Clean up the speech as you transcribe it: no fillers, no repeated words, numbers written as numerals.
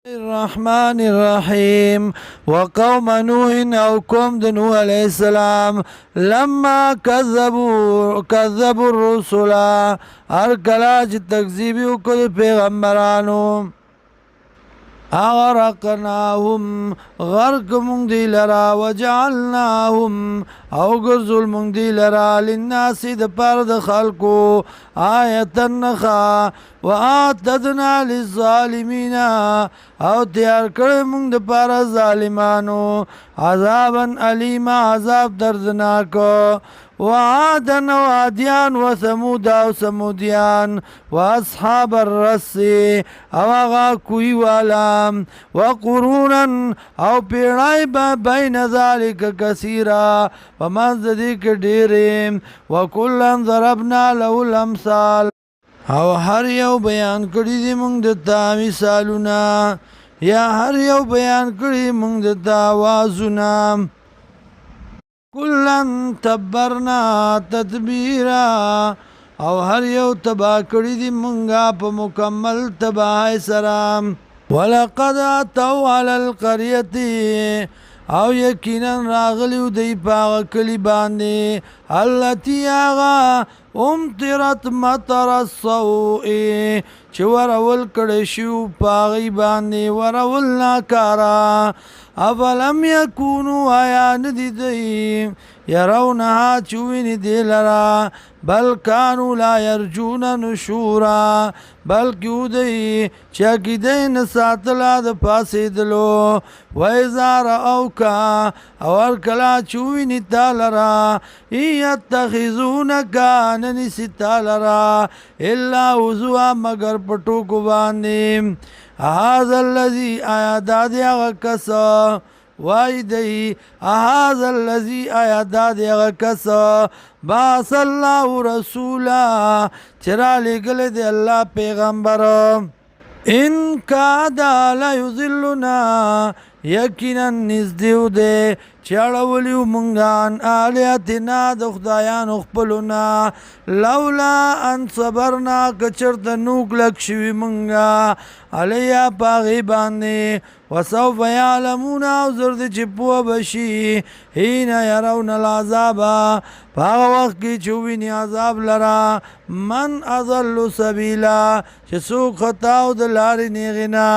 الرحمن الرحيم وقوم نوح أو قوم نوح عليه السلام لما كذبوا الرسل هرکلا چې تکذیب وکړ پیغمبرانو اغرقناهم غرق مونږ دی لرا وجعلناهم او ګرځول مونږ دی لرا للناس د پاره د خلکو آیتا نخا واعتدنا للظالمین او تیار کړی مونږ د پاره ظالمانو عذابا الیما عذاب دردناک وعادا وعادیان وثمود او ثمودیان واصحاب الرس او هغه کوی والا وقرونا او پیړای بین ذلک کثیرا ومن ذیک ډیرې وکلا ضربنا له الامثال او هر یو بیان کړی دی موږ د مثالونه یا هر یو بیان کړی موږ د آوازونه کلن تبرنا تدبیرا او هر یو تبا کړی دی مونږه په مکمل تباہی سره ولقد اتوا على القريه او یقینا راغلیو دی پاغه کلی باندې التي اغا امطرت مطر السوء چې ورول کړي شو پاغي باندې ورول ناکارا اولم یکونو آیا ندی دی یرونها چوینی دی لرا بل کانو لا یرجون نشورا بلکیو دی چاکی دی نساتلا د پاسیدلو ویزار اوکا اور کلا چوینی تا لرا ایتخذونکا ننسی تا لرا الا وزوا مگر پٹو کو باندیم هذا الذي آیا دادی آغا کسا وای دی هذا الذي آیا دادی آغا کسا باس اللہ رسولا چرا لگل دی اللہ پیغمبر ان کادا لا یذلنا یقینا نزدیو دے چړولیو مونږان الیاتنا د خدایانو خپلونا لولا ان صبرنا کچرت نوک لک شوی مونږه علیا پاغي باندې وسوف يعلمون او زرد چې پوه بشي حين يرون العذاب پاغه وخت کې چې ویني عذاب لرا من اضل سبیلا چې څوک خطا او د لارې نیغنا